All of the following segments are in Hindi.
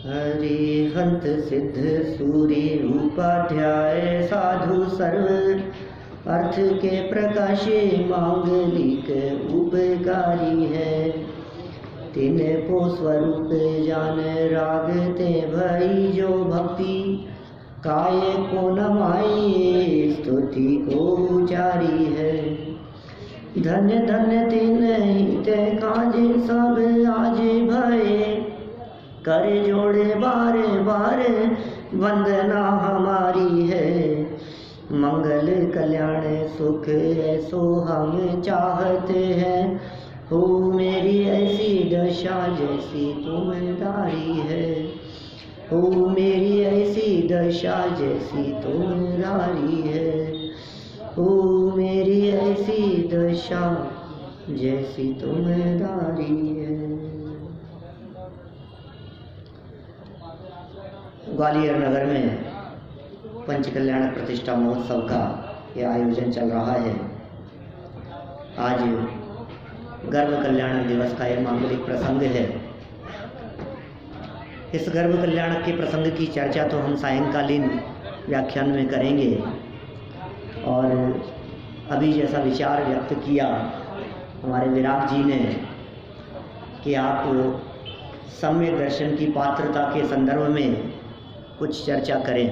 हरिहंत सिद्ध सूर्य रूपाध्याय साधु सर्व अर्थ के प्रकाशे मांगलिक उपकारी है। तिन को स्वरूप जान रागते भई जो भक्ति काय को नमाई स्तुति को उचारी है। धन्य धन्य तिन हिते काज सब आज भये कर जोड़े बार बार वंदना हमारी है। मंगल कल्याण सुख ऐसो हम चाहते हैं हो मेरी ऐसी दशा जैसी तुम्हारी है। हो मेरी ऐसी दशा जैसी तुम्हारी है। हो मेरी ऐसी दशा जैसी तुम्हारी है। ग्वालियर नगर में पंचकल्याण प्रतिष्ठा महोत्सव का यह आयोजन चल रहा है। आज गर्भ कल्याण दिवस का यह मांगलिक प्रसंग है। इस गर्भ कल्याण के प्रसंग की चर्चा तो हम सायंकालीन व्याख्यान में करेंगे। और अभी जैसा विचार व्यक्त किया हमारे विराट जी ने कि आप सम्यक दर्शन की पात्रता के संदर्भ में कुछ चर्चा करें।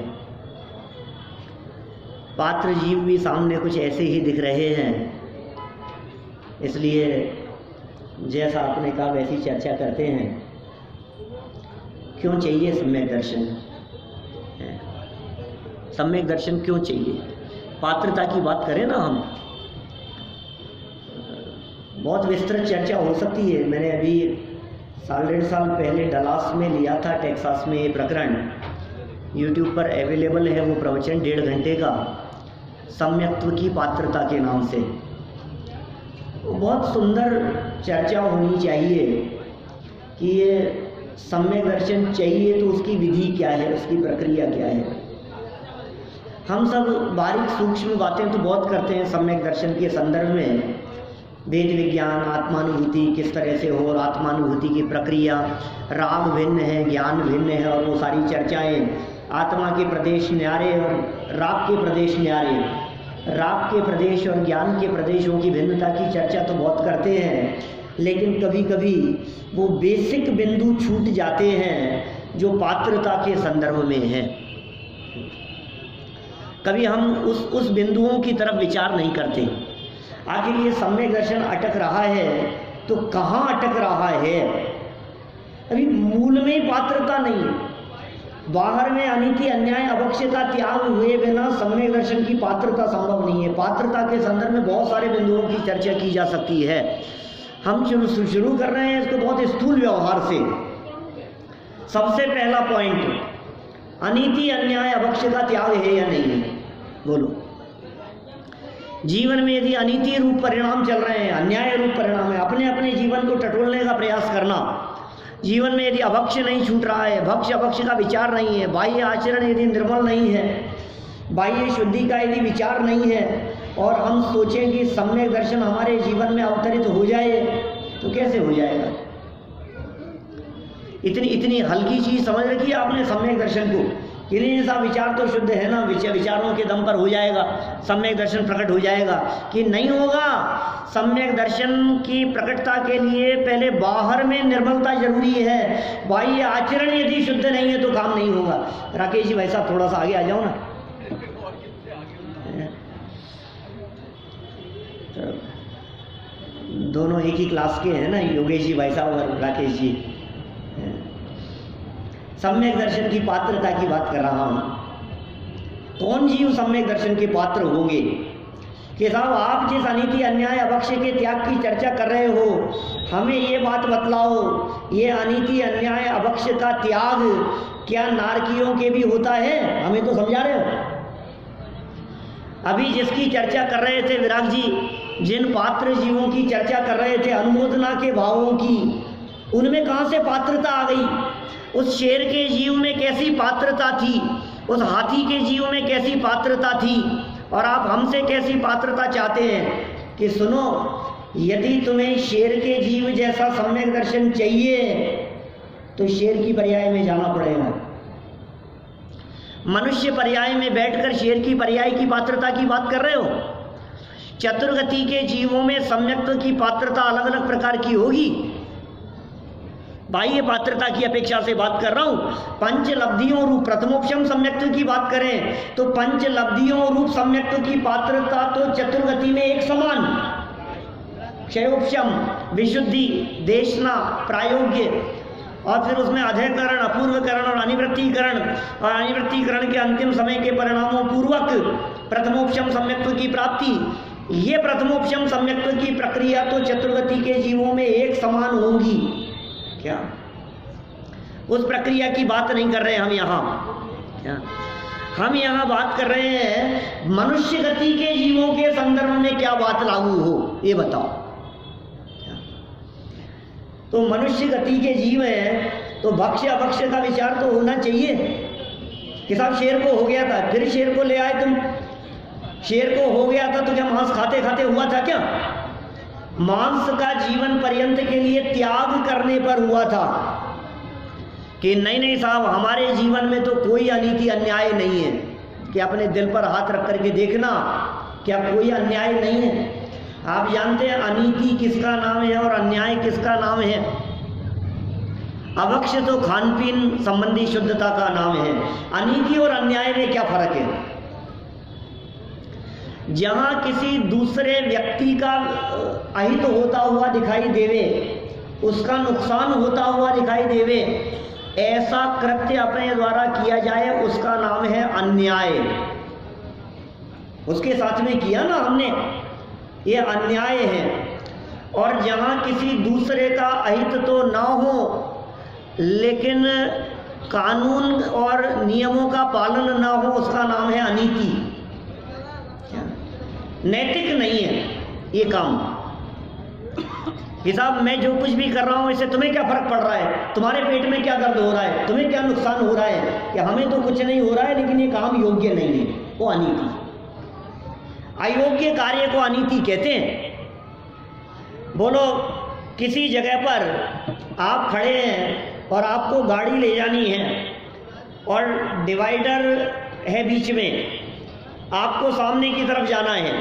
पात्र जीव भी सामने कुछ ऐसे ही दिख रहे हैं, इसलिए जैसा आपने कहा वैसी चर्चा करते हैं। क्यों चाहिए सम्यक दर्शन? सम्यक दर्शन क्यों चाहिए? पात्रता की बात करें ना हम, बहुत विस्तृत चर्चा हो सकती है। मैंने अभी 1.5 साल पहले डलास में लिया था, टेक्सास में। ये प्रकरण यूट्यूब पर अवेलेबल है, वो प्रवचन 1.5 घंटे का, सम्यक्त्व की पात्रता के नाम से। बहुत सुंदर चर्चा होनी चाहिए कि ये सम्यक दर्शन चाहिए तो उसकी विधि क्या है, उसकी प्रक्रिया क्या है। हम सब बारीक सूक्ष्म बातें तो बहुत करते हैं सम्यक दर्शन के संदर्भ में। वेद विज्ञान, आत्मानुभूति किस तरह से हो और आत्मानुभूति की प्रक्रिया, राग भिन्न है, ज्ञान भिन्न है, और वो सारी चर्चाएं, आत्मा के प्रदेश न्यारे और राग के प्रदेश न्यारे, राग के प्रदेश और ज्ञान के प्रदेशों की भिन्नता की चर्चा तो बहुत करते हैं। लेकिन कभी कभी वो बेसिक बिंदु छूट जाते हैं जो पात्रता के संदर्भ में है। कभी हम उस बिंदुओं की तरफ विचार नहीं करते। आखिर ये सम्यक दर्शन अटक रहा है तो कहाँ अटक रहा है? अभी मूल में ही पात्रता नहीं है। बाहर में अनीति अन्याय अवक्ष का त्याग हुए बिना सम्यक दर्शन की पात्रता संभव नहीं है। पात्रता के संदर्भ में बहुत सारे बिंदुओं की चर्चा की जा सकती है। हम शुरू कर रहे हैं इसको बहुत स्थूल व्यवहार से। सबसे पहला पॉइंट, अनीति अन्याय अवक्ष का त्याग है या नहीं है? बोलो। जीवन में यदि अनीति रूप परिणाम चल रहे हैं, अन्याय रूप परिणाम है, अपने अपने जीवन को टटोलने का प्रयास करना। जीवन में यदि अभक्ष नहीं छूट रहा है, भक्ष अभक्ष का विचार नहीं है, बाह्य आचरण यदि निर्मल नहीं है, बाह्य शुद्धि का यदि विचार नहीं है, और हम सोचें कि सम्यक दर्शन हमारे जीवन में अवतरित हो जाए, तो कैसे हो जाएगा? इतनी हल्की चीज समझ रखी है आपने सम्यक दर्शन को। कि सा विचार तो शुद्ध है ना, विचारों के दम पर हो जाएगा, सम्यक दर्शन प्रकट हो जाएगा, कि नहीं होगा। सम्यक दर्शन की प्रकटता के लिए पहले बाहर में निर्मलता जरूरी है। बाह्य आचरण यदि शुद्ध नहीं है तो काम नहीं होगा। राकेश जी भाई साहब थोड़ा सा आगे आ जाओ ना। दोनों एक ही क्लास के हैं ना, योगेश जी भाई साहब और राकेश जी। सम्यक दर्शन की पात्रता की बात कर रहा हूं। कौन जीव सम्यक दर्शन के पात्र होंगे? कि साहब आप जिस अनीति अन्याय अवक्ष के त्याग की चर्चा कर रहे हो, हमें ये बात बतलाओ, ये अनीति अन्याय अवक्ष का त्याग क्या नारकियों के भी होता है? हमें तो समझा रहे हो। अभी जिसकी चर्चा कर रहे थे विराग जी, जिन पात्र जीवों की चर्चा कर रहे थे, अनुमोदना के भावों की, उनमें कहाँ से पात्रता आ गई? उस शेर के जीव में कैसी पात्रता थी? उस हाथी के जीव में कैसी पात्रता थी? और आप हमसे कैसी पात्रता चाहते हैं? कि सुनो, यदि तुम्हें शेर के जीव जैसा सम्यक दर्शन चाहिए तो शेर की पर्याय में जाना पड़ेगा। मनुष्य पर्याय में बैठकर शेर की पर्याय की पात्रता की बात कर रहे हो। चतुर्गति के जीवों में सम्यक्त्व की पात्रता अलग अलग प्रकार की होगी। बाह्य पात्रता की अपेक्षा से बात कर रहा हूं। पंचलब्धियों रूप प्रथमोपशम सम्यक्त्व की बात करें तो पंचलब्धियों रूप सम्यक्त्व की पात्रता तो चतुर्गति में एक समान, क्षयोपशम, विशुद्धि, देशना, प्रायोग्य, और फिर उसमें अधयकरण, अपूर्वकरण और अनिवृत्तीकरण, और अनिवृत्तीकरण के अंतिम समय के परिणामों पूर्वक प्रथमोपशम सम्यक्त्व की प्राप्ति। ये प्रथमोपशम सम्यक्त्व की प्रक्रिया तो चतुर्गति के जीवों में एक समान होंगी। क्या उस प्रक्रिया की बात नहीं कर रहे हम यहाँ? क्या हम यहाँ बात कर रहे हैं मनुष्य गति के जीवों के संदर्भ में क्या बात लागू हो, ये बताओ। तो मनुष्य गति के जीव हैं तो भक्ष्य अभक्ष्य का विचार तो होना चाहिए कि साहब शेर को हो गया था, फिर शेर को ले आए तुम। शेर को हो गया था तो क्या मांस खाते खाते हुआ था क्या? मांस का जीवन पर्यंत के लिए त्याग करने पर हुआ था कि नहीं नहीं साहब, हमारे जीवन में तो कोई अनीति अन्याय नहीं है। कि अपने दिल पर हाथ रख करके देखना, क्या कोई अन्याय नहीं है? आप जानते हैं अनीति किसका नाम है और अन्याय किसका नाम है? अभक्ष्य तो खान पीन संबंधी शुद्धता का नाम है। अनीति और अन्याय में क्या फर्क है? जहां किसी दूसरे व्यक्ति का अहित होता हुआ दिखाई देवे, उसका नुकसान होता हुआ दिखाई देवे, ऐसा कृत्य अपने द्वारा किया जाए, उसका नाम है अन्याय। उसके साथ में किया ना हमने, ये अन्याय है। और जहां किसी दूसरे का अहित तो ना हो लेकिन कानून और नियमों का पालन ना हो, उसका नाम है अनीति। नैतिक नहीं है ये काम। हिसाब मैं जो कुछ भी कर रहा हूं इससे तुम्हें क्या फर्क पड़ रहा है? तुम्हारे पेट में क्या दर्द हो रहा है? तुम्हें क्या नुकसान हो रहा है? कि हमें तो कुछ नहीं हो रहा है लेकिन ये काम योग्य नहीं है, वो अनीति। अयोग्य कार्य को अनीति कहते हैं। बोलो किसी जगह पर आप खड़े हैं और आपको गाड़ी ले जानी है और डिवाइडर है बीच में, आपको सामने की तरफ जाना है।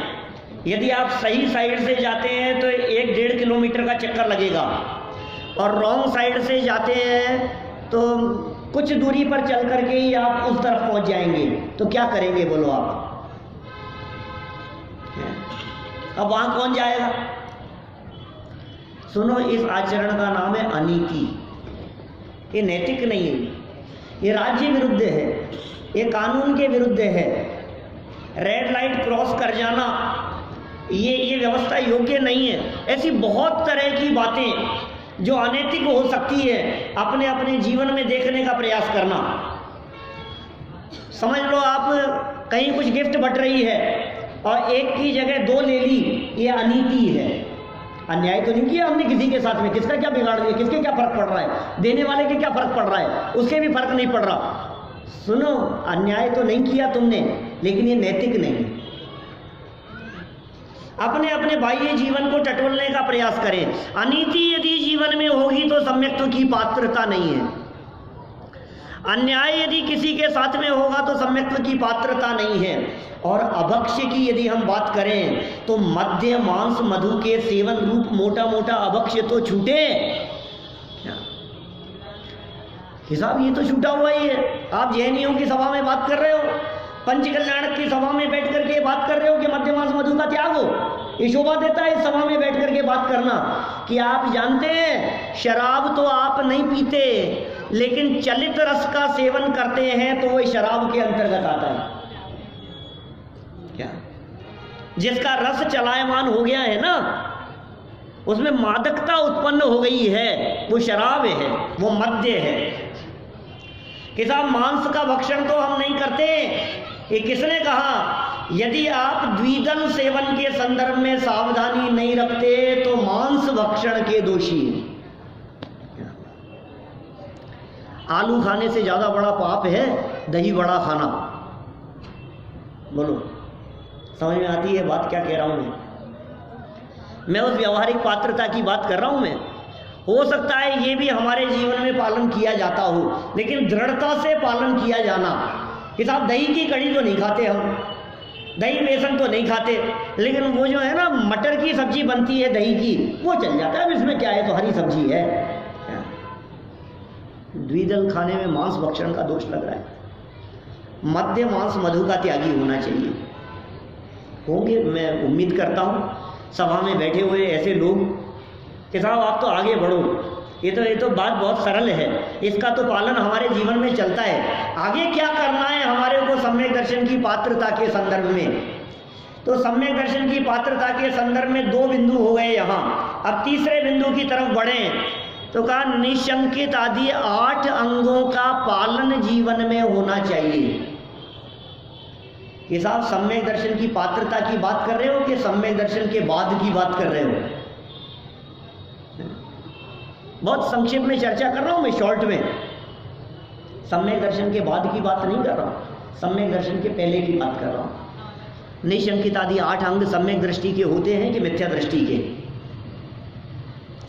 यदि आप सही साइड से जाते हैं तो 1-1.5 किलोमीटर का चक्कर लगेगा, और रॉन्ग साइड से जाते हैं तो कुछ दूरी पर चल करके ही आप उस तरफ पहुंच जाएंगे। तो क्या करेंगे बोलो आप? अब वहां कौन जाएगा? सुनो, इस आचरण का नाम है अनीति। ये नैतिक नहीं है, ये राज्य विरुद्ध है, ये कानून के विरुद्ध है। रेड लाइट क्रॉस कर जाना ये व्यवस्था योग्य नहीं है। ऐसी बहुत तरह की बातें जो अनैतिक हो सकती है, अपने अपने जीवन में देखने का प्रयास करना। समझ लो आप कहीं कुछ गिफ्ट बट रही है और एक की जगह 2 ले ली, ये अनीति है। अन्याय तो नहीं किया हमने किसी के साथ में, किसका क्या बिगाड़ दिया, किसके क्या फर्क पड़ रहा है, देने वाले के क्या फर्क पड़ रहा है, उसके भी फर्क नहीं पड़ रहा। सुनो, अन्याय तो नहीं किया तुमने, लेकिन ये नैतिक नहीं। अपने अपने बाह्य जीवन को टटोलने का प्रयास करें। अनीति यदि जीवन में होगी तो सम्यक्त्व की पात्रता नहीं है। अन्याय यदि किसी के साथ में होगा तो सम्यक्त्व की पात्रता नहीं है। और अभक्ष्य की यदि हम बात करें तो मध्य मांस मधु के सेवन रूप मोटा मोटा अभक्ष्य तो छूटे। हिसाब ये तो छूटा हुआ ही है। आप जैनियों की सभा में बात कर रहे हो, पंचकल्याणक की सभा में बैठ करके बात कर रहे हो कि मध्य मांस मधु का त्याग हो। ये शोभा देता है इस सभा में बैठ करके बात करना कि आप जानते हैं शराब तो आप नहीं पीते, लेकिन चलित रस का सेवन करते हैं तो वो शराब के अंतर्गत आता है। क्या? जिसका रस चलायमान हो गया है ना, उसमें मादकता उत्पन्न हो गई है, वो शराब है, वो मद्य है। कि साहब मांस का भक्षण तो हम नहीं करते, ये किसने कहा? यदि आप द्विदल सेवन के संदर्भ में सावधानी नहीं रखते तो मांस भक्षण के दोषी हैं। आलू खाने से ज्यादा बड़ा पाप है दही बड़ा खाना। बोलो, समझ में आती है बात क्या कह रहा हूं मैं उस व्यवहारिक पात्रता की बात कर रहा हूं मैं। हो सकता है ये भी हमारे जीवन में पालन किया जाता हो, लेकिन दृढ़ता से पालन किया जाना कि साहब दही की कड़ी तो नहीं खाते हम, दही बेसन तो नहीं खाते, लेकिन वो जो है ना मटर की सब्जी बनती है दही की, वो चल जाता है, अब इसमें क्या है, तो हरी सब्जी है। द्विदल खाने में मांस भक्षण का दोष लग रहा है। मध्य मांस मधु का त्यागी होना चाहिए। होंगे, मैं उम्मीद करता हूँ सभा में बैठे हुए ऐसे लोग कि साहब आप तो आगे बढ़ो, ये तो बात बहुत सरल है, इसका तो पालन हमारे जीवन में चलता है। आगे क्या करना है हमारे को सम्यक दर्शन की पात्रता के संदर्भ में, तो सम्यक दर्शन की पात्रता के संदर्भ में 2 बिंदु हो गए यहाँ। अब तीसरे बिंदु की तरफ बढ़ें तो कहा निशंकित आदि 8 अंगों का पालन जीवन में होना चाहिए। कि साहब सम्यक दर्शन की पात्रता की बात कर रहे हो कि सम्यक दर्शन के बाद की बात कर रहे हो? बहुत संक्षेप में चर्चा कर रहा हूं मैं, शॉर्ट में। सम्यक दर्शन के बाद की बात नहीं कर रहा हूं, सम्यक दर्शन के पहले की बात कर रहा हूं। निशंकित आदि 8 अंग सम्यक दृष्टि के होते हैं कि मिथ्या दृष्टि के?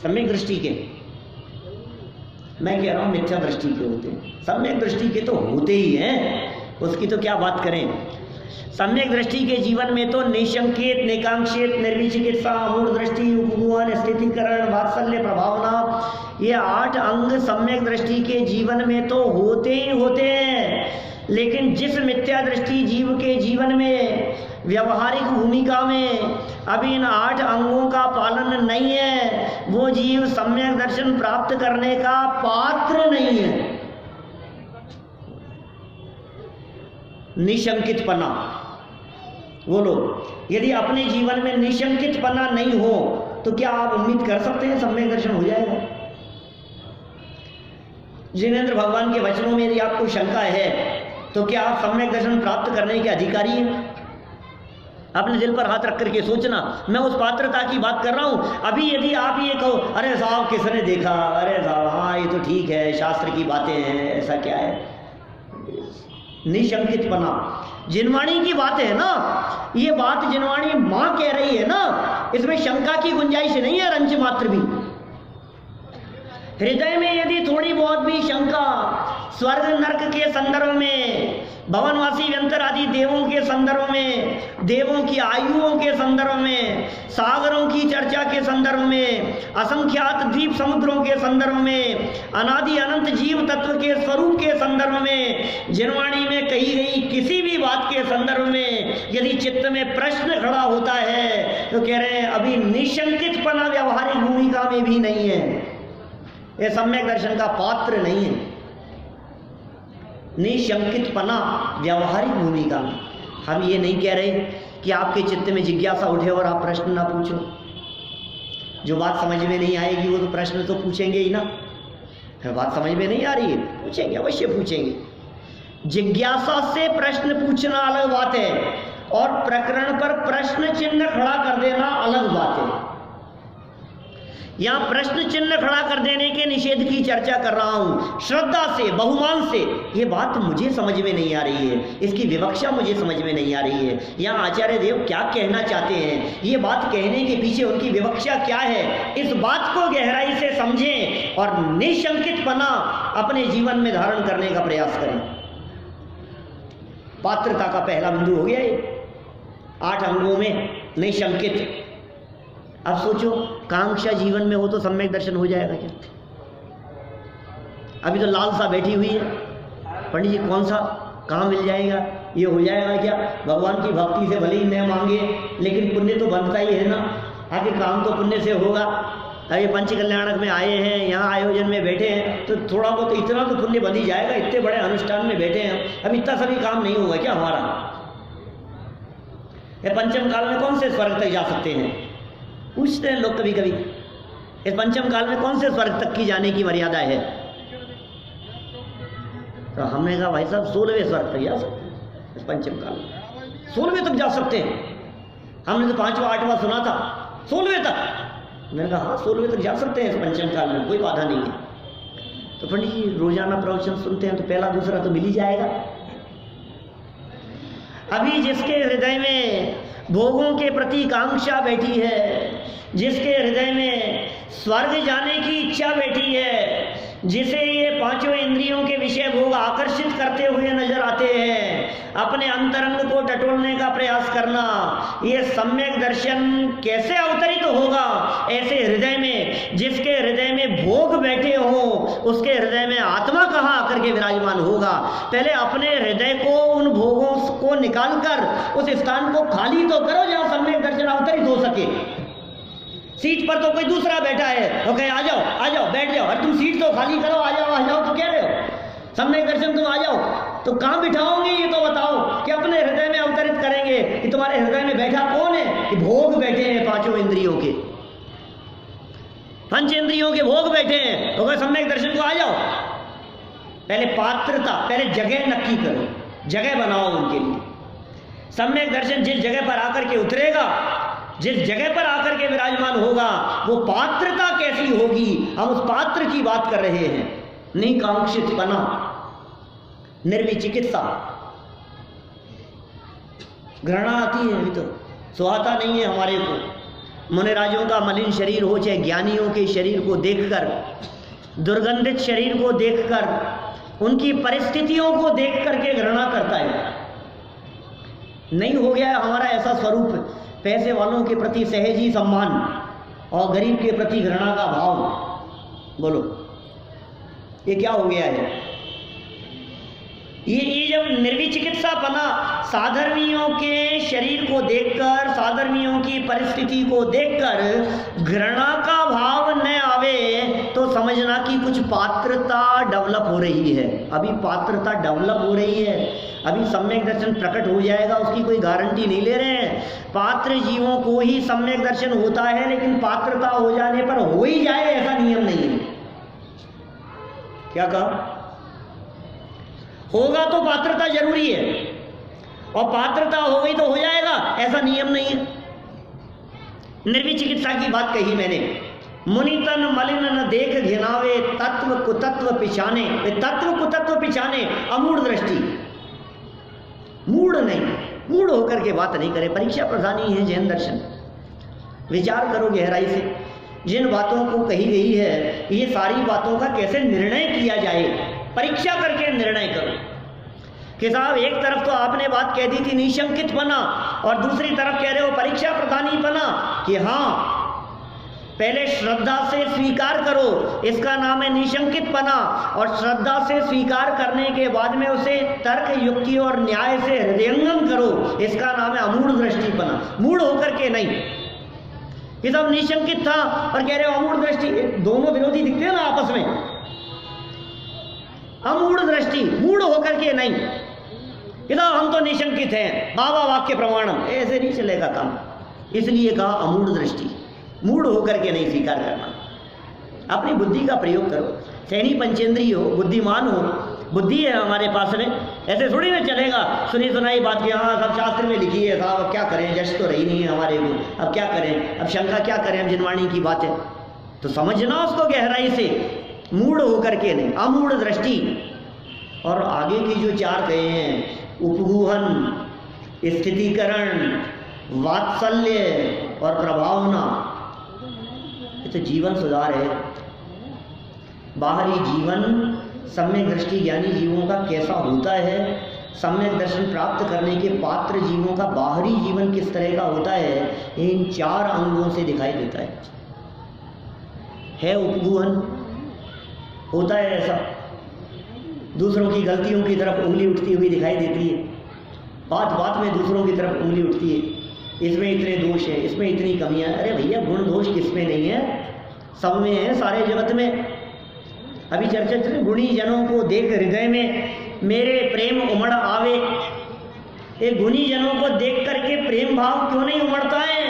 सम्यक दृष्टि के, मैं कह रहा हूं मिथ्या दृष्टि के होते हैं। सम्यक दृष्टि के तो होते ही हैं, उसकी तो क्या बात करें। सम्यक दृष्टि के जीवन में तो निशंकित, निकांक्षित, निर्विचिकित्सा, मूढ़ दृष्टि, उपगुहन, स्थितिकरण, वात्सल्य, प्रभावना, ये 8 अंग सम्यक दृष्टि के जीवन में तो होते ही होते हैं। लेकिन जिस मिथ्या दृष्टि जीव के जीवन में व्यवहारिक भूमिका में अभी इन 8 अंगों का पालन नहीं है, वो जीव सम्यक दर्शन प्राप्त करने का पात्र नहीं है। निशंकितपना, वो लोग यदि अपने जीवन में निशंकितपना नहीं हो तो क्या आप उम्मीद कर सकते हैं सम्यक दर्शन हो जाएगा? जिनेंद्र भगवान के वचनों में यदि आपको शंका है तो क्या आप सम्यक दर्शन प्राप्त करने के अधिकारी हैं? अपने दिल पर हाथ रख करके सोचना, मैं उस पात्रता की बात कर रहा हूं। अभी यदि आप ये कहो अरे साहब किसने देखा, अरे साहब हाँ ये तो ठीक है, शास्त्र की बातें हैं, ऐसा क्या है? निशंकितपना, जिनवाणी की बात है ना, ये बात जिनवाणी मां कह रही है ना, इसमें शंका की गुंजाइश नहीं है रंच मात्र भी। हृदय में यदि थोड़ी बहुत भी शंका स्वर्ग नरक के संदर्भ में, भवनवासी व्यंतर आदि देवों के संदर्भ में, देवों की आयुओं के संदर्भ में, सागरों की चर्चा के संदर्भ में, असंख्यात द्वीप समुद्रों के संदर्भ में, अनादि अनंत जीव तत्व के स्वरूप के संदर्भ में, जिनवाणी में कही गई किसी भी बात के संदर्भ में यदि चित्त में प्रश्न खड़ा होता है तो कह रहे हैं अभी निशंकितपना व्यवहारिक भूमिका में भी नहीं है, ये सम्यक दर्शन का पात्र नहीं है। निशंकितपना व्यवहारिक भूमिका में। हम ये नहीं कह रहे कि आपके चित्त में जिज्ञासा उठे और आप प्रश्न ना पूछो। जो बात समझ में नहीं आएगी वो तो प्रश्न तो पूछेंगे ही ना। बात समझ में नहीं आ रही है, पूछेंगे, अवश्य पूछेंगे। जिज्ञासा से प्रश्न पूछना अलग बात है और प्रकरण पर प्रश्न चिन्ह खड़ा कर देना अलग बात है। यहां प्रश्न चिन्ह खड़ा कर देने के निषेध की चर्चा कर रहा हूं, श्रद्धा से, बहुमान से। ये बात मुझे समझ में नहीं आ रही है, इसकी विवक्षा मुझे समझ में नहीं आ रही है। यहां आचार्य देव क्या कहना चाहते हैं, ये बात कहने के पीछे उनकी विवक्षा क्या है, इस बात को गहराई से समझें और निशंकितपना अपने जीवन में धारण करने का प्रयास करें। पात्रता का पहला बिंदु हो गया ये, 8 अंगों में निशंकित। अब सोचो कांक्षा जीवन में हो तो सम्यक दर्शन हो जाएगा क्या? अभी तो लालसा बैठी हुई है, पंडित जी कौन सा कहाँ मिल जाएगा, ये हो जाएगा क्या? भगवान की भक्ति से भले ही न मांगे लेकिन पुण्य तो बनता ही है ना, आखिर काम तो पुण्य से होगा। अभी पंच कल्याणक में आए हैं, यहाँ आयोजन में बैठे हैं तो थोड़ा बहुत इतना तो पुण्य बन ही जाएगा। इतने बड़े अनुष्ठान में बैठे हैं, अब इतना सभी काम नहीं होगा क्या हमारा? पंचम काल में कौन से स्वर्ग तक जा सकते हैं? पूछते हैं लोग कभी कभी, इस पंचम काल में कौन से स्वर्ग तक की जाने की मर्यादा है? तो हमने कहा भाई साहब 16वें स्वर्ग तक जा सकते हैं। इस पंचम काल में 16वें तक जा सकते हैं। हमने तो 5वां 8वां सुना था, 16वें तक। मैंने कहा हाँ 16वें तक जा सकते हैं इस पंचम काल में, कोई बाधा नहीं है। तो पंडित जी रोजाना प्रवचन सुनते हैं तो पहला दूसरा तो मिल ही जाएगा। अभी जिसके हृदय में भोगों के प्रति कांक्षा बैठी है, जिसके हृदय में स्वर्ग जाने की इच्छा बैठी है, जिसे ये पांचों इंद्रियों के विषय भोग आकर्षित करते हुए नजर आते हैं, अपने अंतरंग को टटोलने का प्रयास करना, ये सम्यक दर्शन कैसे अवतरित होगा ऐसे हृदय में जिसके हृदय में भोग बैठे हो, उसके हृदय में आत्मा कहाँ आकर के विराजमान होगा। पहले अपने हृदय को, उन भोगों को निकालकर उस स्थान को खाली तो करो जहां सम्यक दर्शन अवतरित हो सके। सीट पर तो कोई दूसरा बैठा है, वो कहे आ जाओ बैठ जाओ, और तुम सीट तो खाली करो, आ जाओ तो कह रहे हो सम्यक दर्शन तुम आ जाओ, तो कहां बिठाओगे ये तो बताओ। कि अपने हृदय में अवतरित करेंगे कि तुम्हारे हृदय में बैठा कौन है, कि भोग बैठे हैं पांचों इंद्रियों के, पंच इंद्रियों के भोग बैठे हैं, तो सम्यक दर्शन को आ जाओ। पहले पात्रता, पहले जगह नक्की करो, जगह बनाओ उनके लिए। सम्यक दर्शन जिस जगह पर आकर के उतरेगा, जिस जगह पर आकर के विराजमान होगा, वो पात्रता कैसी होगी, हम उस पात्र की बात कर रहे हैं। निकांक्षितपना, निर्विचिकित्सा, घृणा आती है, अभी तो सुहाता नहीं है हमारे को। मुनिराजों का मलिन शरीर हो, चाहे ज्ञानियों के शरीर को देखकर, दुर्गंधित शरीर को देखकर, उनकी परिस्थितियों को देख करके घृणा करता है। नहीं हो गया है हमारा ऐसा स्वरूप, पैसे वालों के प्रति सहजी सम्मान और गरीब के प्रति घृणा का भाव। बोलो ये क्या हो गया है? ये जब निर्विचिकित्सापना, साधर्मियों के शरीर को देखकर, साधर्मियों की परिस्थिति को देखकर घृणा का भाव न आवे, तो समझना कि कुछ पात्रता डेवलप हो रही है। अभी पात्रता डेवलप हो रही है, अभी सम्यक दर्शन प्रकट हो जाएगा, उसकी कोई गारंटी नहीं ले रहे हैं। पात्र जीवों को ही सम्यक दर्शन होता है, लेकिन पात्रता हो जाने पर हो ही जाए ऐसा नियम नहीं है। क्या कहा? होगा तो पात्रता जरूरी है, और पात्रता हो गई तो हो जाएगा ऐसा नियम नहीं है। निर्विचिकित्सा की बात कही मैंने। मुनितन मलिन न देख घिनावे, तत्व कुतत्व पिछाने, तत्व कुतत्व पिछाने, अमूढ़ दृष्टि, मूढ़ नहीं, मूढ़ होकर के बात नहीं करे। परीक्षा प्रधानी है जैन दर्शन। विचार करो गहराई से, जिन बातों को कही गई है, ये सारी बातों का कैसे निर्णय किया जाए, परीक्षा करके निर्णय करो। कि साहब एक तरफ तो आपने बात कह दी थी निशंकित बना, और दूसरी तरफ कह रहे हो परीक्षा प्रधानी बना, कि हाँ पहले श्रद्धा से स्वीकार करो, इसका नाम है निशंकित बना, और श्रद्धा से स्वीकार करने के बाद में उसे तर्क युक्ति और न्याय से हृदयंगम करो, इसका नाम है अमूढ़ दृष्टि बना। मूढ़ होकर के नहीं, कि सब निशंकित था और कह रहे हो अमूढ़ दृष्टि, दोनों विरोधी दिखते हैं ना आपस में। अमूढ़ दृष्टि, मूढ़ होकर के नहीं, कि हम तो निशंकित हैं, बाबा वाक्य प्रमाणम, ऐसे नहीं चलेगा काम। इसलिए कहा अमूढ़ दृष्टि, मूढ़ होकर के नहीं स्वीकार करना। अपनी बुद्धि का प्रयोग करो, सैनी पंचेंद्रिय हो, बुद्धिमान हो, बुद्धि है हमारे पास में, ऐसे थोड़ी ना चलेगा सुनी सुनाई बात की। हाँ सब शास्त्र में लिखी है साहब, अब क्या करें, जश तो रही नहीं है हमारे को, अब क्या करें, अब शंका क्या करें, अब जिनवाणी की बात है। तो समझना उसको गहराई से, मूढ़ होकर के नहीं, अमूढ़ दृष्टि। और आगे की जो चार कहे हैं, उपगूहन, स्थितिकरण, वात्सल्य और प्रभावना, ये तो जीवन सुधार है। बाहरी जीवन सम्यक दृष्टि ज्ञानी जीवों का कैसा होता है, सम्यक दर्शन प्राप्त करने के पात्र जीवों का बाहरी जीवन किस तरह का होता है, इन चार अंगों से दिखाई देता है। उपगूहन होता है ऐसा, दूसरों की गलतियों की तरफ उंगली उठती हुई दिखाई देती है, बात बात में दूसरों की तरफ उंगली उठती है, इसमें इतने दोष है, इसमें इतनी कमियां। अरे भैया गुण दोष किसमें नहीं है, सब में है, सारे जगत में। अभी चर्चा चल, गुणी जनों को देख हृदय में मेरे प्रेम उमड़ आवे। ये गुणी जनों को देख करके प्रेम भाव क्यों नहीं उमड़ता है?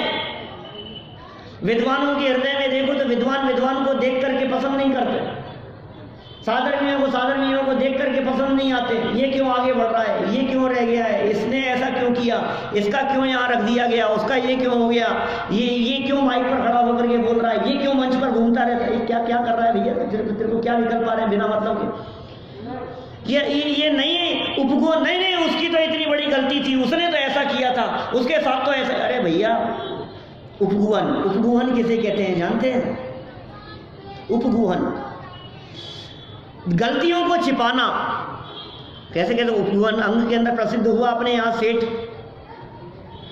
विद्वानों के हृदय में देखो तो विद्वान को देख करके पसंद नहीं करते, साधर्मियों को देख करके पसंद नहीं आते। ये क्यों आगे बढ़ रहा है, ये क्यों रह गया है, इसने ऐसा क्यों किया, इसका क्यों यहाँ रख दिया गया, उसका ये क्यों हो गया, ये क्यों माइक पर खड़ा होकर के बोल रहा है, ये क्यों मंच पर घूमता रहता है, ये क्या क्या कर रहा है भैया, तेरे को क्या निकल पा रहे हैं बिना मतलब के। ये नहीं उपगो, नहीं उसकी तो इतनी बड़ी गलती थी, उसने तो ऐसा किया था, उसके साथ तो ऐसा। अरे भैया उपगुहन किसे कहते हैं जानते हैं? उपगुहन, गलतियों को छिपाना। कैसे कैसे उपगुहन अंग के अंदर प्रसिद्ध हुआ अपने यहाँ सेठ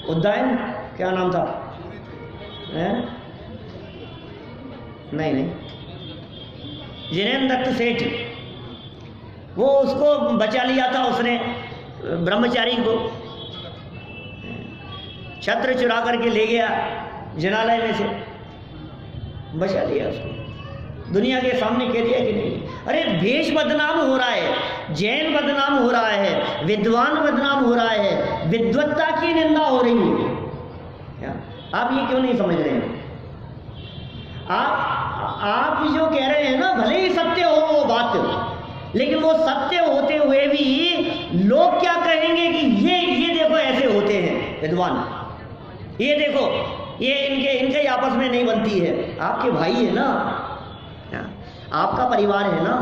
उद्दयन, क्या नाम था नहीं जिनेन्द्र दत्त सेठ, वो उसको बचा लिया था उसने, ब्रह्मचारी को छत्र चुरा करके ले गया जनालय में से, बचा लिया उसको, दुनिया के सामने कह दिया कि नहीं। अरे भेष बदनाम हो रहा है, जैन बदनाम हो रहा है, विद्वान बदनाम हो रहा है, विद्वत्ता की निंदा हो रही है। क्या आप ये क्यों नहीं समझ रहे हैं? आप जो कह रहे हैं ना, भले ही सत्य हो वो बात, लेकिन वो सत्य होते हुए भी लोग क्या कहेंगे कि ये देखो ऐसे होते हैं विद्वान, ये देखो ये इनके आपस में नहीं बनती है। आपके भाई है ना, आपका परिवार है ना,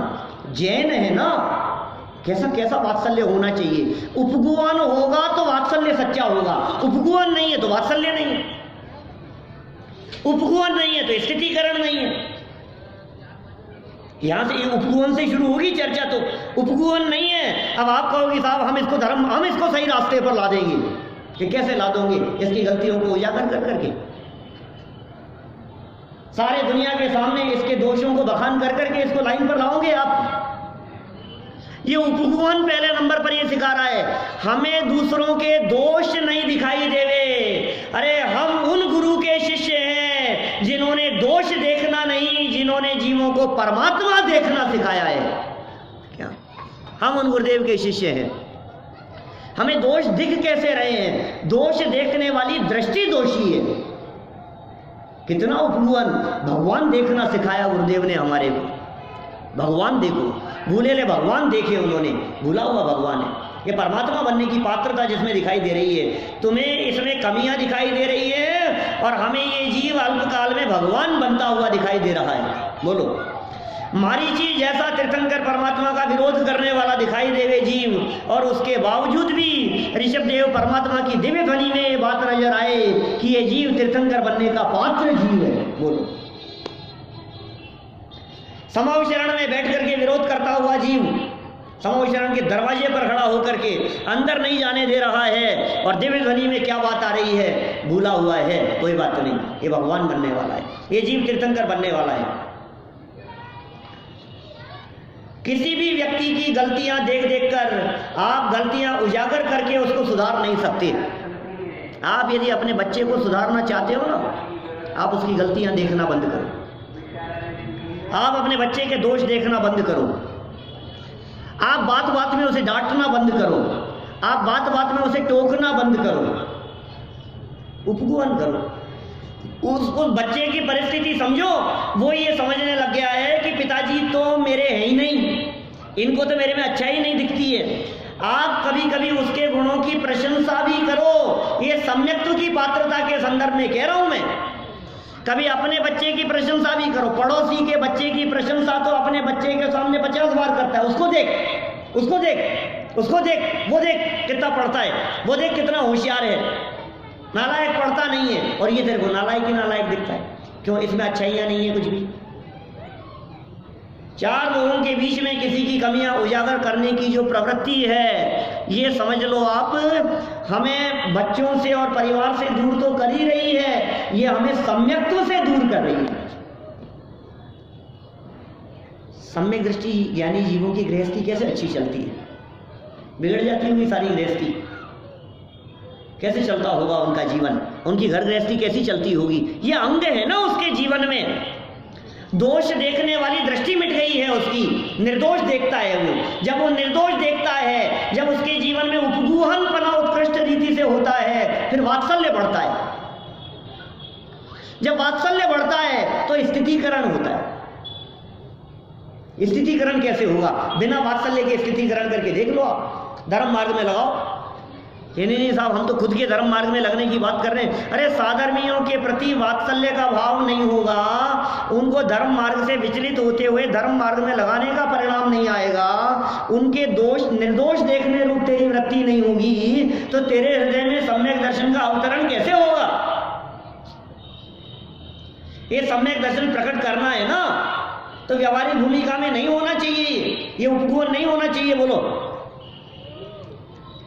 जैन है ना, कैसा वात्सल्य होना चाहिए। उपगुहन होगा तो वात्सल्य सच्चा होगा, उपगुहन नहीं है तो वात्सल्य नहीं है, उपगुहन नहीं है तो स्थितिकरण नहीं है। यहां से उपगुहन से शुरू होगी चर्चा, तो उपगुहन नहीं है। अब आप कहोगे साहब हम इसको सही रास्ते पर ला देंगे, कि कैसे ला दोगे? इसकी गलतियों को उजागर कर करके, सारे दुनिया के सामने इसके दोषों को बखान कर करके इसको लाइन पर लाओगे आप? ये उपगुहन पहले नंबर पर ये सिखा रहा है, हमें दूसरों के दोष नहीं दिखाई देवे। अरे हम उन गुरु के शिष्य हैं जिन्होंने दोष देखना नहीं, जिन्होंने जीवों को परमात्मा देखना सिखाया है। क्या हम उन गुरुदेव के शिष्य हैं? हमें दोष दिख कैसे रहे हैं? दोष देखने वाली दृष्टि दोषी है। कितना उपगुहन, भगवान देखना सिखाया गुरुदेव ने हमारे को। भगवान देखो, भूले ले भगवान देखे उन्होंने, भूला हुआ भगवान है। ये परमात्मा बनने की पात्रता जिसमें दिखाई दे रही है, तुम्हें इसमें कमियां दिखाई दे रही है, और हमें ये जीव अल्पकाल में भगवान बनता हुआ दिखाई दे रहा है। बोलो, मारीची जैसा तीर्थंकर परमात्मा का विरोध करने वाला दिखाई देवे जीव, और उसके बावजूद भी ऋषभदेव परमात्मा की दिव्य ध्वनि में ये बात नजर आए कि ये जीव तीर्थंकर बनने का पात्र जीव है। बोलो, समाव शरण में बैठ करके विरोध करता हुआ जीव समाव शरण के दरवाजे पर खड़ा होकर के अंदर नहीं जाने दे रहा है, और दिव्य ध्वनि में क्या बात आ रही है? भूला हुआ है, कोई बात नहीं, ये भगवान बनने वाला है, ये जीव तीर्थंकर बनने वाला है। किसी भी व्यक्ति की गलतियां देख देख कर आप गलतियां उजागर करके उसको सुधार नहीं सकते। आप यदि अपने बच्चे को सुधारना चाहते हो ना, आप उसकी गलतियां देखना बंद करो, आप अपने बच्चे के दोष देखना बंद करो, आप बात बात में उसे डांटना बंद करो, आप बात बात में उसे टोकना बंद करो, उपगुहन करो। उस बच्चे की परिस्थिति समझो। वो ये समझने लग गया है कि पिताजी तो मेरे हैं ही नहीं, इनको तो मेरे में अच्छाई नहीं दिखती है। आप कभी कभी उसके गुणों की प्रशंसा भी करो, ये सम्यक्त्व की पात्रता के संदर्भ में कह रहा हूं मैं। कभी अपने बच्चे की प्रशंसा भी करो। पड़ोसी के बच्चे की प्रशंसा तो अपने बच्चे के सामने 50 बार करता है। उसको देख, उसको देख, उसको देख, वो देख कितना पढ़ता है, वो देख कितना होशियार है। नालायक पढ़ता नहीं है, और ये तेरे को नालायक ही नालायक दिखता है। क्यों? इसमें अच्छाइयां नहीं है कुछ भी। चार लोगों के बीच में किसी की कमियां उजागर करने की जो प्रवृत्ति है, ये समझ लो आप, हमें बच्चों से और परिवार से दूर तो कर ही रही है, ये हमें सम्यक्त्व से दूर कर रही है। सम्यक दृष्टि ज्ञानी जीवों की गृहस्थी कैसे अच्छी चलती है? बिगड़ जाती होगी सारी गृहस्थी। कैसे चलता होगा उनका जीवन, उनकी घर गृहस्थी कैसी चलती होगी? ये अंग है ना उसके जीवन में। दोष देखने वाली दृष्टि मिट गई है उसकी, निर्दोष देखता है वो। जब वो निर्दोष देखता है, जब उसके जीवन में उपगुहनपना उत्कृष्ट रीति से होता है, फिर वात्सल्य बढ़ता है। जब वात्सल्य बढ़ता है तो स्थितिकरण होता है। स्थितिकरण कैसे होगा? बिना वात्सल्य के स्थितिकरण करके देख लो आप, धर्म मार्ग में लगाओ। नहीं साहब, हम तो खुद के धर्म मार्ग में लगने की बात कर रहे हैं। अरे साधर्मियों के प्रति वात्सल्य का भाव नहीं होगा, उनको धर्म मार्ग से विचलित होते हुए धर्म मार्ग में लगाने का परिणाम नहीं आएगा, उनके दोष निर्दोष देखने रूप तेरी वृत्ति नहीं होगी, तो तेरे हृदय में सम्यक दर्शन का अवतरण कैसे होगा? ये सम्यक दर्शन प्रकट करना है ना, तो व्यवहारिक भूमिका में नहीं होना चाहिए, ये उपगुण नहीं होना चाहिए। बोलो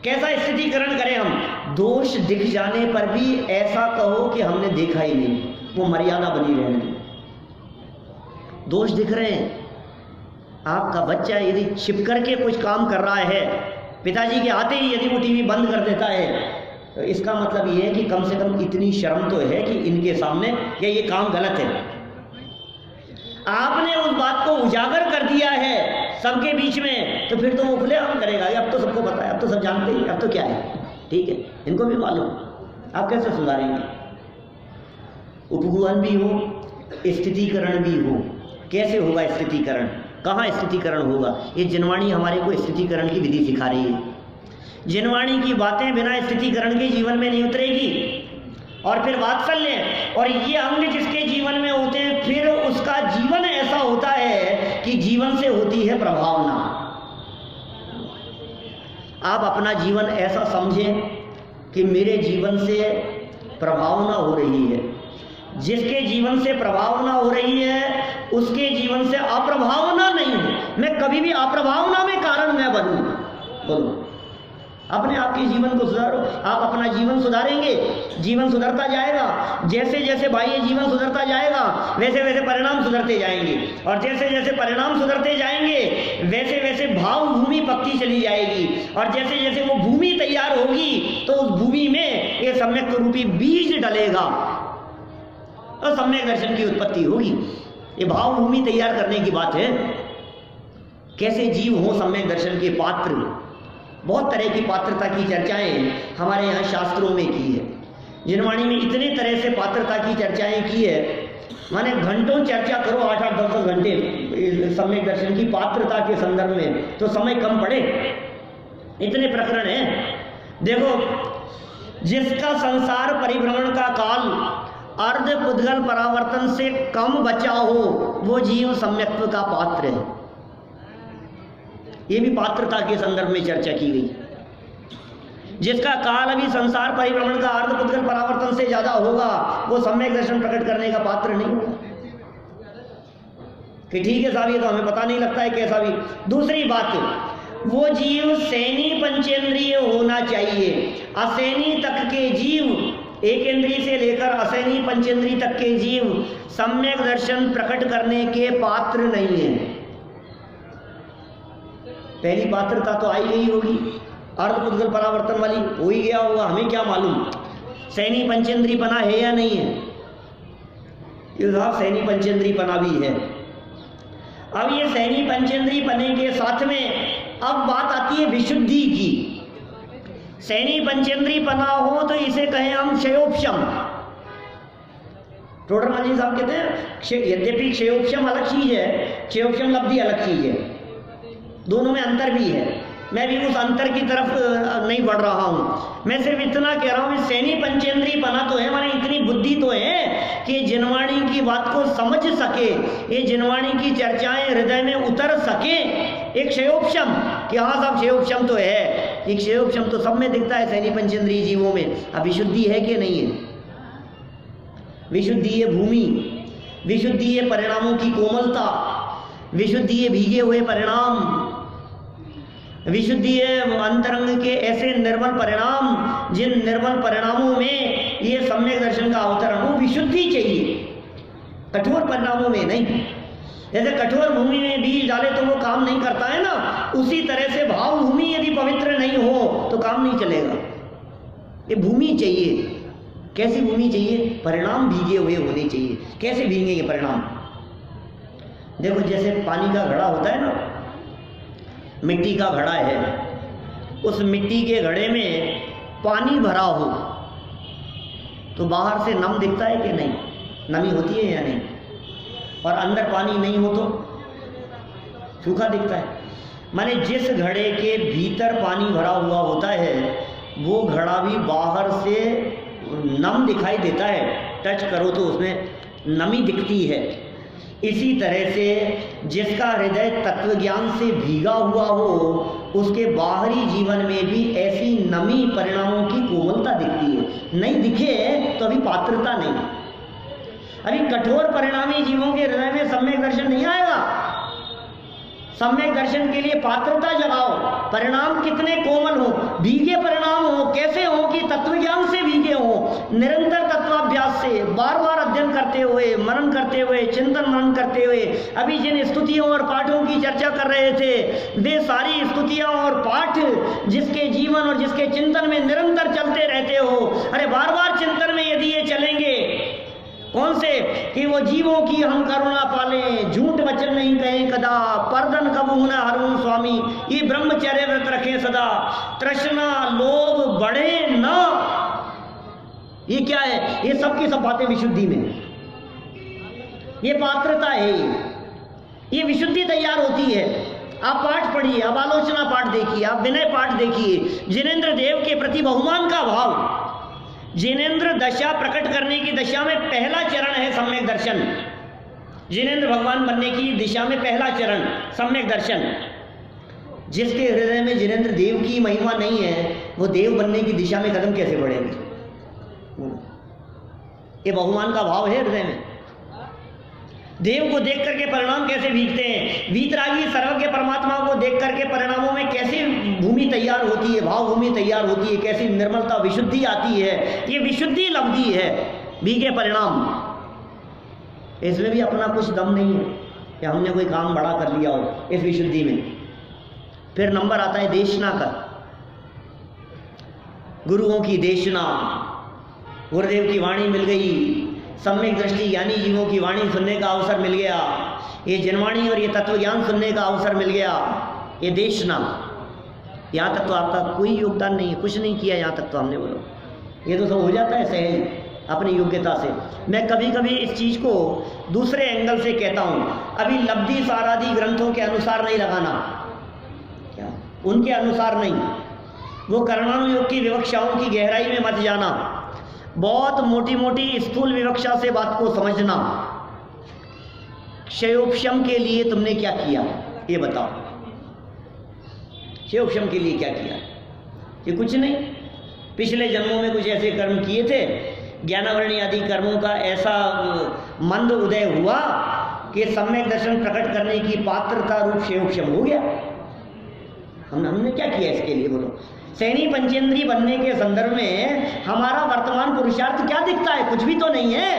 कैसा स्थितिकरण करें हम? दोष दिख जाने पर भी ऐसा कहो कि हमने देखा ही नहीं, वो मर्यादा बनी रहने दो। दोष दिख रहे हैं, आपका बच्चा यदि छिप करके कुछ काम कर रहा है, पिताजी के आते ही यदि वो टीवी बंद कर देता है, तो इसका मतलब ये है कि कम से कम इतनी शर्म तो है कि इनके सामने कि ये काम गलत है। आपने उस बात को उजागर कर दिया है सबके बीच में, तो फिर तो वो खुलेआम करेगा, अब तो सबको पता है, अब तो सब जानते हैं, अब तो क्या है, ठीक है, इनको भी मालूम। आप कैसे सुधारेंगे? उपगुहन भी हो, स्थितिकरण भी हो। कैसे होगा स्थितिकरण? कहाँ स्थितिकरण होगा? ये जिनवाणी हमारे को स्थितिकरण की विधि सिखा रही है। जिनवाणी की बातें बिना स्थितिकरण के जीवन में नहीं उतरेगी। और फिर वात्सल्य और ये अंग जिसके जीवन में होते हैं, फिर उसका जीवन ऐसा होता है कि जीवन से होती है प्रभावना। आप अपना जीवन ऐसा समझें कि मेरे जीवन से प्रभावना हो रही है। जिसके जीवन से प्रभावना हो रही है उसके जीवन से अप्रभावना नहीं हो। मैं कभी भी अप्रभावना में कारण न बनूं। बोलो, अपने आपके जीवन को सुधारो। आप अपना जीवन सुधारेंगे, जीवन सुधरता जाएगा। जैसे जैसे बाह्य जीवन सुधरता जाएगा वैसे वैसे परिणाम सुधरते जाएंगे, और जैसे जैसे परिणाम सुधरते जाएंगे वैसे वैसे भाव भूमि पकती चली जाएगी, और जैसे जैसे वो भूमि तैयार होगी तो उस भूमि में ये सम्यक रूपी बीज डलेगा और सम्यक दर्शन की उत्पत्ति होगी। ये भाव भूमि तैयार करने की बात है। कैसे जीव हो सम्यक दर्शन के पात्र? बहुत तरह की पात्रता की चर्चाएं हमारे यहाँ शास्त्रों में की है। जिनवाणी में इतने तरह से पात्रता की चर्चाएं की है, माने घंटों चर्चा करो, 8-8, 10-10 घंटे सम्यक दर्शन की पात्रता के संदर्भ में, तो समय कम पड़े। इतने प्रकरण हैं। देखो, जिसका संसार परिभ्रमण का काल अर्ध पुद्गल परावर्तन से कम बचा हो, वो जीव सम्यक्त्व का पात्र है। ये भी पात्रता के संदर्भ में चर्चा की गई। जिसका काल अभी संसार परिभ्रमण का अर्ध पुद्गल परावर्तन से ज्यादा होगा, वो सम्यक दर्शन प्रकट करने का पात्र नहीं होगा। कि ठीक है साहब, ये तो हमें पता नहीं लगता है कैसा भी। दूसरी बात, वो जीव सैनी पंचेंद्रिय होना चाहिए। असैनी तक के जीव, एक इंद्रिय से लेकर असैनी पंचेंद्रिय तक के जीव सम्यक दर्शन प्रकट करने के पात्र नहीं है। पहली पात्रता तो आई गई होगी, अर्ध पुद्गल परावर्तन वाली हो ही गया होगा, हमें क्या मालूम सैनी पंचेंद्रिय पना है या नहीं है। ये साहब सैनी पंचेंद्रिय पना भी है। अब ये सैनी पंचेंद्रिय पने के साथ में अब बात आती है विशुद्धि की। सैनी पंचेंद्रिय पना हो तो इसे कहें हम क्षयोपशम। टोडरमल जी साहब कहते हैं यद्यपि क्षयोपशम अलग चीज है, क्षयोपशम लब्धि अलग चीज है, दोनों में अंतर भी है। मैं भी उस अंतर की तरफ नहीं बढ़ रहा हूं। मैं सिर्फ इतना कह रहा हूं, सैनी पंचेंद्रिय पना तो है, माने इतनी बुद्धि तो है कि जिनवाणी की बात को समझ सके, ये जिनवाणी की चर्चाएं हृदय में उतर सके। एक क्षयोपशम कि हाँ साहब क्षयोपशम तो है, एक क्षयोपशम तो सब में दिखता है सैनी पंचेंद्रिय जीवों में। अब विशुद्धि है कि नहीं है? विशुद्धि है भूमि, विशुद्धि है परिणामों की कोमलता, विशुद्धि है भीगे हुए परिणाम, विशुद्धि है अंतरंग के ऐसे निर्मल परिणाम जिन निर्मल परिणामों में ये सम्यक दर्शन का अवतरण हो। विशुद्धि चाहिए, कठोर परिणामों में नहीं। जैसे कठोर भूमि में बीज डाले तो वो काम नहीं करता है ना, उसी तरह से भाव भूमि यदि पवित्र नहीं हो तो काम नहीं चलेगा। ये भूमि चाहिए। कैसी भूमि चाहिए? परिणाम भीगे हुए होने चाहिए। कैसे भीगेंगे परिणाम? देखो, जैसे पानी का घड़ा होता है ना, मिट्टी का घड़ा है, उस मिट्टी के घड़े में पानी भरा हो तो बाहर से नम दिखता है कि नहीं? नमी होती है या नहीं? और अंदर पानी नहीं हो तो सूखा दिखता है। माने जिस घड़े के भीतर पानी भरा हुआ होता है वो घड़ा भी बाहर से नम दिखाई देता है, टच करो तो उसमें नमी दिखती है। इसी तरह से जिसका हृदय तत्व ज्ञान से भीगा हुआ हो उसके बाहरी जीवन में भी ऐसी नमी परिणामों की कोमलता दिखती है। नहीं दिखे तो अभी पात्रता नहीं। अभी कठोर परिणामी जीवों के हृदय में सम्यक दर्शन नहीं आएगा। सम्यक दर्शन के लिए पात्रता जगाओ। परिणाम कितने कोमल हो, भीगे परिणाम हो, कैसे हो कि तत्वज्ञान से भीगे हो, निरंतर तत्वाभ्यास से, बार बार अध्ययन करते हुए, मनन करते हुए, चिंतन मनन करते हुए। अभी जिन स्तुतियों और पाठों की चर्चा कर रहे थे, वे सारी स्तुतियां और पाठ जिसके जीवन और जिसके चिंतन में निरंतर चलते रहते हो, अरे बार बार चिंतन में यदि ये चलेंगे, कौन से कि वो जीवों की हम करुणा पालें, झूठ वचन नहीं कहें कदा, पर्दन कबू न हरूं स्वामी, ये ब्रह्मचर्य व्रत रखें सदा, तृष्णा लोभ बढ़े न। ये क्या है? ये सब की सब बातें विशुद्धि में, ये पात्रता है, ये विशुद्धि तैयार होती है। आप पाठ पढ़िए, आप आलोचना पाठ देखिए, आप विनय पाठ देखिए। जिनेंद्र देव के प्रति बहुमान का भाव, जिनेंद्र दशा प्रकट करने की दशा में पहला चरण है सम्यक दर्शन। जिनेंद्र भगवान बनने की दिशा में पहला चरण सम्यक दर्शन। जिसके हृदय में जिनेंद्र देव की महिमा नहीं है, वो देव बनने की दिशा में कदम कैसे बढ़ेंगे? ये बहुमान का भाव है हृदय में। देव को देख करके परिणाम कैसे भीगते हैं, वीतरागी सर्वज्ञ परमात्मा को देख करके परिणामों में कैसी भूमि तैयार होती है, भाव भूमि तैयार होती है, कैसी निर्मलता विशुद्धि आती है। ये विशुद्धि लब्धि है, भीगे परिणाम। इसमें भी अपना कुछ दम नहीं है कि हमने कोई काम बड़ा कर लिया हो इस विशुद्धि में। फिर नंबर आता है देशना का, गुरुओं की देशना। गुरुदेव की वाणी मिल गई, सम्यक दृष्टि ज्ञानी जीवों की वाणी सुनने का अवसर मिल गया, ये जनवाणी और ये तत्वज्ञान सुनने का अवसर मिल गया, ये देशना। यहाँ तक तो आपका कोई योगदान नहीं है, कुछ नहीं किया यहाँ तक तो हमने, बोलो ये तो सब हो जाता है सहज अपनी योग्यता से। मैं कभी कभी इस चीज़ को दूसरे एंगल से कहता हूँ, अभी लब्धि सारादि ग्रंथों के अनुसार नहीं लगाना, क्या उनके अनुसार नहीं, वो कर्मानुयोग की विवक्षाओं की गहराई में मत जाना, बहुत मोटी मोटी स्थूल विवक्षा से बात को समझना। क्षयोपशम के लिए तुमने क्या किया ये बताओ, क्षयोपशम के लिए क्या किया? ये कुछ नहीं, पिछले जन्मों में कुछ ऐसे कर्म किए थे, ज्ञानावरणी आदि कर्मों का ऐसा मंद उदय हुआ कि सम्यक दर्शन प्रकट करने की पात्रता रूप क्षयोपशम हो गया। हमने क्या किया इसके लिए, बोलो? सैनी पंचेंद्री बनने के संदर्भ में हमारा वर्तमान पुरुषार्थ क्या दिखता है? कुछ भी तो नहीं है।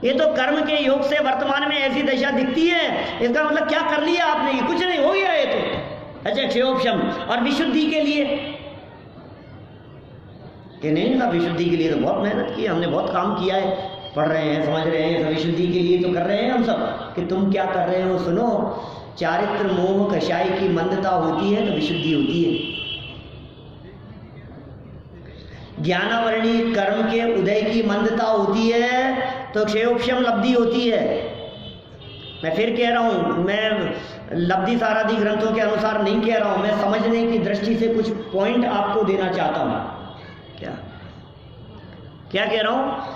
ये तो कर्म के योग से वर्तमान में ऐसी दशा दिखती है, इसका मतलब क्या कर लिया आपने? ये कुछ नहीं, हो गया ये तो। अच्छा, क्षयोपशम और विशुद्धि के लिए कि नहीं ना, विशुद्धि के लिए तो बहुत मेहनत की, हमने बहुत काम किया है, पढ़ रहे हैं, समझ रहे हैं, सब विशुद्धि के लिए तो कर रहे हैं हम सब। कि तुम क्या कर रहे हो सुनो, चारित्र मोह कषाय की मंदता होती है तो विशुद्धि होती है। ज्ञानावरणी कर्म के उदय की मंदता होती है तो क्षयोपशम लब्धि होती है। मैं फिर कह रहा हूँ, मैं लब्धि सारादि ग्रंथों के अनुसार नहीं कह रहा हूँ, मैं समझने की दृष्टि से कुछ पॉइंट आपको देना चाहता हूँ। क्या कह रहा हूँ?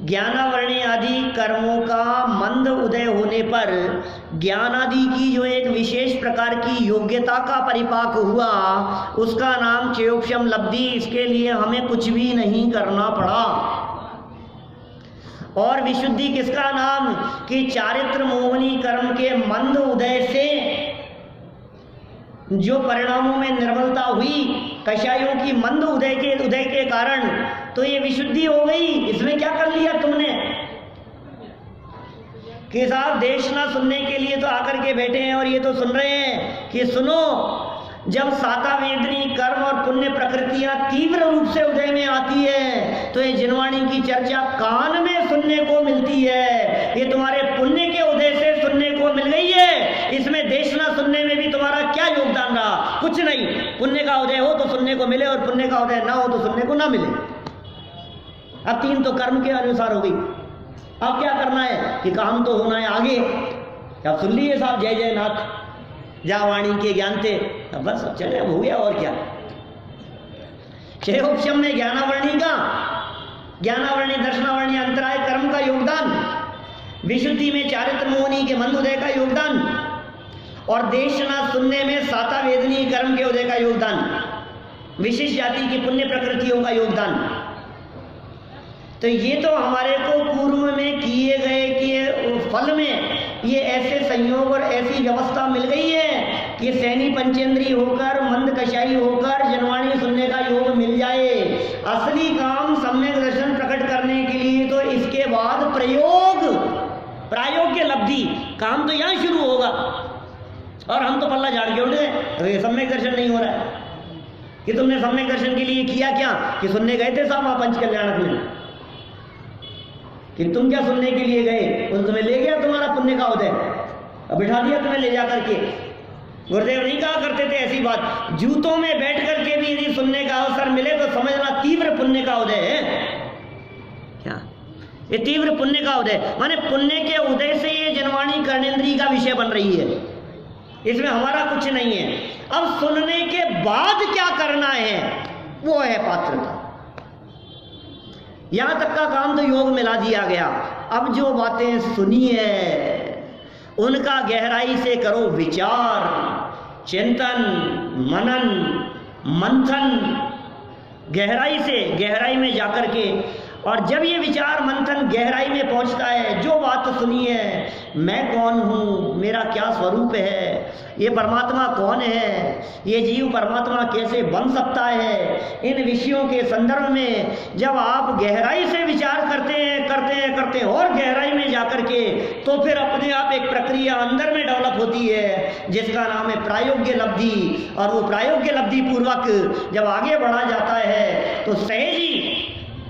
ज्ञानावरणी आदि कर्मों का मंद उदय होने पर ज्ञान आदि की जो एक विशेष प्रकार की योग्यता का परिपाक हुआ, उसका नाम क्षयोपशम लब्धि। इसके लिए हमें कुछ भी नहीं करना पड़ा। और विशुद्धि किसका नाम? कि चारित्र मोहनी कर्म के मंद उदय से जो परिणामों में निर्मलता हुई, कषायों की मंद उदय के कारण, तो ये विशुद्धि हो गई। इसमें क्या कर लिया तुमने कि साहब देशना सुनने के लिए तो आकर के बैठे हैं और ये तो सुन रहे हैं कि सुनो, जब साता वेदनी कर्म और पुण्य प्रकृतियां तीव्र रूप से उदय में आती है तो ये जिनवाणी की चर्चा कान में सुनने को मिलती है। ये तुम्हारे पुण्य के उदय से सुनने को मिल गई है। इसमें देशना सुनने में भी तुम्हारा क्या योगदान रहा? कुछ नहीं। पुण्य का उदय हो तो सुनने को मिले और पुण्य का उदय ना हो तो सुनने को ना मिले। अब तीन तो कर्म के अनुसार हो गई। अब क्या करना है कि काम तो होना है आगे। अब सुन लिए साहब, जय जय नाथ, जा वाणी के ज्ञान थे, अब बस चले, अब हो गया और क्या। क्षयोपशम में ज्ञानावरणी का, ज्ञानावरणी दर्शनावरणी अंतराय कर्म का योगदान, विशुद्धि में चारित्र मोहनी के मंद उदय का योगदान, और देशना सुनने में साता वेदनी कर्म के उदय का योगदान, विशिष्ट जाति की पुण्य प्रकृतियों का योगदान। तो ये तो हमारे को पूर्व में किए गए कि फल में ये ऐसे संयोग और ऐसी व्यवस्था मिल गई है कि सैनी पंचेंद्री होकर, मंद कषाई होकर जनवाणी सुनने का योग मिल जाए। असली काम सम्यक दर्शन प्रकट करने के लिए तो इसके बाद प्रायोग्य लब्धि काम तो यहाँ शुरू होगा। और हम तो पल्ला झाड़ के उठ गए, अरे सम्यक दर्शन नहीं हो रहा है। कि तुमने सम्यक दर्शन के लिए किया क्या? कि सुनने गए थे साहब वहाँ पंच कल्याणक में, कि तुम क्या सुनने के लिए गए? उस तुम्हें ले गया तुम्हारा पुण्य का उदय, अब बिठा दिया तुम्हें ले जा करके। गुरुदेव नहीं कहा करते थे ऐसी बात, जूतों में बैठ करके भी यदि सुनने का अवसर मिले तो समझना तीव्र पुण्य का उदय है। क्या ये तीव्र पुण्य का उदय? माने पुण्य के उदय से ये जनवाणी कर्णेंद्री का विषय बन रही है, इसमें हमारा कुछ नहीं है। अब सुनने के बाद क्या करना है वो है पात्रता। यहां तक का काम तो योग मिला दिया गया। अब जो बातें सुनी है उनका गहराई से करो विचार, चिंतन, मनन, मंथन, गहराई में जाकर के। और जब ये विचार मंथन गहराई में पहुंचता है, जो बात सुनी है, मैं कौन हूँ, मेरा क्या स्वरूप है, ये परमात्मा कौन है, ये जीव परमात्मा कैसे बन सकता है, इन विषयों के संदर्भ में जब आप गहराई से विचार करते हैं और गहराई में जाकर के, तो फिर अपने आप एक प्रक्रिया अंदर में डेवलप होती है जिसका नाम है प्रायोग्य लब्धि। और वो प्रायोग्य लब्धि पूर्वक जब आगे बढ़ा जाता है तो सहज ही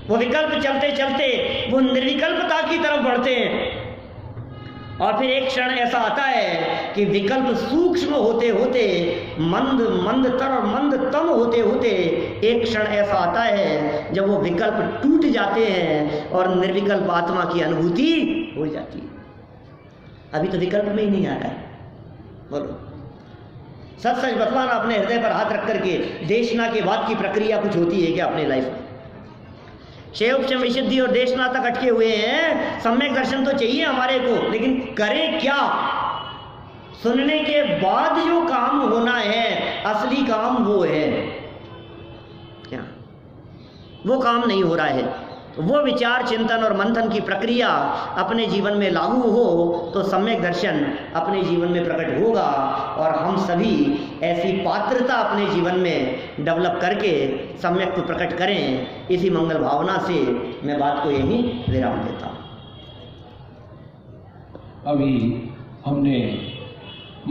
वो विकल्प चलते चलते वो निर्विकल्पता की तरफ बढ़ते हैं। और फिर एक क्षण ऐसा आता है कि विकल्प सूक्ष्म होते होते, मंदतर और मंदतम होते होते एक क्षण ऐसा आता है जब वो विकल्प टूट जाते हैं और निर्विकल्प आत्मा की अनुभूति हो जाती है। अभी तो विकल्प में ही नहीं आ रहा है। बोलो सच सच बतलाना, अपने हृदय पर हाथ रख करके, देशना के बाद की प्रक्रिया कुछ होती है क्या अपनी लाइफ में? शैवक्षम विशुद्धि और देशना तक अटके हुए हैं, सम्यक दर्शन तो चाहिए हमारे को, लेकिन करें क्या? सुनने के बाद जो काम होना है, असली काम वो है क्या? वो काम नहीं हो रहा है। वो विचार, चिंतन और मंथन की प्रक्रिया अपने जीवन में लागू हो तो सम्यक दर्शन अपने जीवन में प्रकट होगा। और हम सभी ऐसी पात्रता अपने जीवन में डेवलप करके सम्यक को प्रकट करें। इसी मंगल भावना से मैं बात को यहीं विराम देता हूँ। अभी हमने